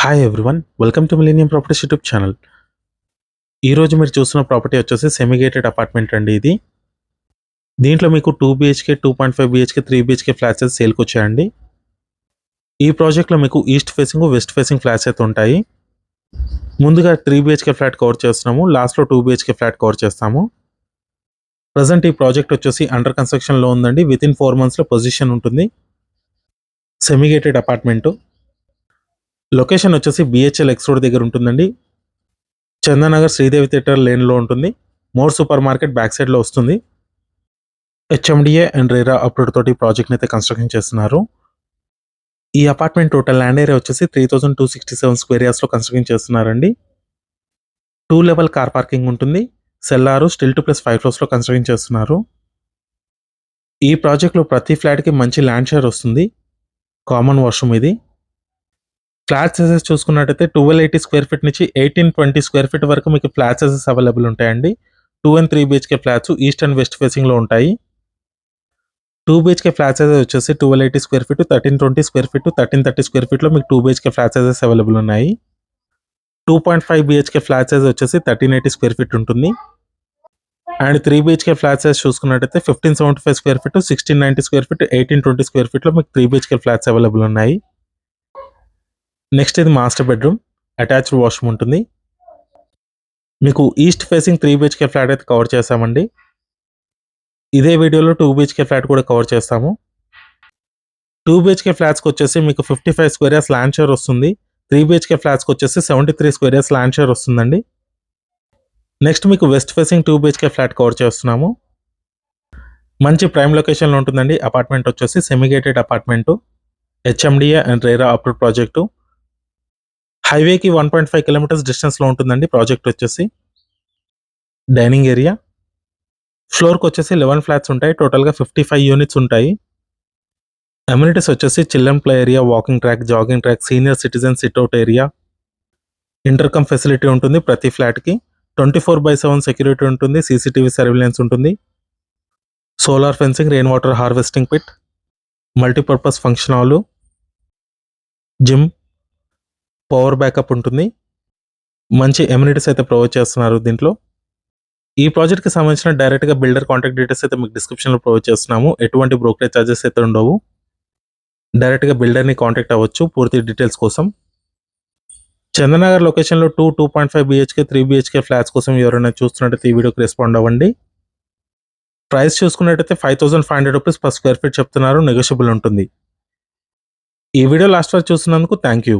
Hi everyone welcome to millennium properties YouTube channel. ఈరోజు మీరు చూస్తున్న ప్రాపర్టీ వచ్చేసి సెమీ గేటెడ్ అపార్ట్మెంట్ అండి. దీంట్లో మీకు 2 BHK 2.5 BHK 3 BHK ఫ్లాట్స్ అయితే సేల్కి వచ్చాయండి. ఈ ప్రాజెక్ట్లో మీకు east facing west facing flats అయితే ఉంటాయి. ముందుగా 3 BHK ఫ్లాట్ కవర్ చేస్తున్నాము, లాస్ట్లో 2 BHK ఫ్లాట్ కవర్ చేస్తాము. ప్రజెంట్ ఈ ప్రాజెక్ట్ వచ్చేసి అండర్ కన్స్ట్రక్షన్లో ఉందండి. విత్ ఇన్ 4 monthsలో పొజిషన్ ఉంటుంది. Semi gated apartment. లొకేషన్ వచ్చేసి BHL ఎక్స్ రోడ్ దగ్గర ఉంటుందండి. చందానగర్ శ్రీదేవి థియేటర్ లేన్లో ఉంటుంది. మోర్ సూపర్ మార్కెట్ బ్యాక్ సైడ్లో వస్తుంది. HMDA అండ్ రేరా అప్రూవ్ తోటి ప్రాజెక్ట్ని అయితే కన్స్ట్రక్షన్ చేస్తున్నారు. ఈ అపార్ట్మెంట్ టోటల్ ల్యాండ్ ఏరియా వచ్చేసి 3267 స్క్వేర్ యార్డ్స్లో కన్స్ట్రక్షన్ చేస్తున్నారండి. 2 level కార్ పార్కింగ్ ఉంటుంది. సెల్లారు స్టిల్ 2+5 floors కన్స్ట్రక్షన్ చేస్తున్నారు. ఈ ప్రాజెక్ట్లో ప్రతి ఫ్లాట్కి మంచి ల్యాండ్ షేర్ వస్తుంది. కామన్ వాష్రూమ్ ఇది. ఫ్లాట్ సైజెస్ చూసుకున్నట్టయితే 1280 స్క్వేర్ ఫీట్ నుంచి 1820 స్క్వేర్ ఫీట్ వరకు మీకు ఫ్లాట్ సైజెస్ అవైలబుల్ ఉంటాయండి. 2 and 3 BHK flats east and west ఫేసింగ్లో ఉంటాయి. 2 BHK ఫ్లాట్ సైజెస్ వచ్చేసి 1280 square feet, 1320 square feet, 1330 square ఫీట్లో మీకు 2 BHK ఫ్లాట్ సైజెస్ అవైలబుల్ ఉన్నాయి. 2.5 BHK ఫ్లాట్ సైజ్ వచ్చేసి 1380 స్క్వేర్ ఫీట్ ఉంటుంది. అండ్ 3 BHK ఫ్లాట్ సైజ్ చూసుకున్నట్టయితే 1575 square feet, 1690 square feet, 1820 square ఫీట్లో మీకు 3 BHK ఫ్లాట్స్ అవైలబుల్ ఉన్నాయి. నెక్స్ట్ ఇది మాస్టర్ బెడ్రూమ్, అటాచ్డ్ వాష్రూమ్ ఉంటుంది. మీకు ఈస్ట్ ఫేసింగ్ 3 BHK ఫ్లాట్ అయితే కవర్ చేస్తామండి. ఇదే వీడియోలో 2 BHK ఫ్లాట్ కూడా కవర్ చేస్తాము. 2 BHK ఫ్లాట్స్కి వచ్చేసి మీకు 55 స్క్వేర్ యార్డ్స్ ల్యాండ్ షేర్ వస్తుంది. 3 BHK ఫ్లాట్స్కి వచ్చేసి 73 స్క్వేర్ యార్డ్స్ ల్యాండ్ షేర్ వస్తుందండి. నెక్స్ట్ మీకు west facing 2 BHK flat cover చేస్తున్నాము. మంచి ప్రైమ్ లొకేషన్లో ఉంటుందండి. అపార్ట్మెంట్ వచ్చేసి semi gated apartment, HMDA and RERA approve project. హైవేకి 1.5 kilometers డిస్టెన్స్లో ఉంటుందండి. ప్రాజెక్ట్ వచ్చేసి డైనింగ్ ఏరియా. ఫ్లోర్కి వచ్చేసి 11 ఫ్లాట్స్ ఉంటాయి. టోటల్గా 55 యూనిట్స్ ఉంటాయి. అమ్యూనిటీస్ వచ్చేసి children play area, walking track, jogging track, senior citizen sit out area, intercom facility ఉంటుంది ప్రతి ఫ్లాట్కి. 24/7 సెక్యూరిటీ ఉంటుంది. CCTV సర్వేలెన్స్ ఉంటుంది. Solar fencing, rain water harvesting pit, multipurpose function hall, gym, power backup ఉంటుంది. మంచి ఎమ్యూనిటీస్ అయితే ప్రొవైడ్ చేస్తున్నారు దీంట్లో. ఈ ప్రాజెక్ట్కి సంబంధించిన డైరెక్ట్గా బిల్డర్ కాంటాక్ట్ డీటెయిల్స్ అయితే మీకు డిస్క్రిప్షన్లో ప్రొవైడ్ చేస్తున్నాము. ఎటువంటి బ్రోకరేజ్ ఛార్జెస్ అయితే ఉండవు. డైరెక్ట్గా బిల్డర్ని కాంటాక్ట్ అవ్వచ్చు పూర్తి డీటెయిల్స్ కోసం. చందనగర్ లొకేషన్లో 2.5 BHK 3 BHK ఫ్లాట్స్ కోసం ఎవరైనా చూస్తున్నట్టయితే ఈ వీడియోకి రెస్పాండ్ అవ్వండి. ప్రైస్ చూసుకున్నట్టయితే 5500 రూపీస్ per స్క్వేర్ ఫీట్ చెప్తున్నారు. నెగోషియబుల్ ఉంటుంది. ఈ వీడియో లాస్ట్ వరకు చూస్తున్నందుకు థ్యాంక్ యూ.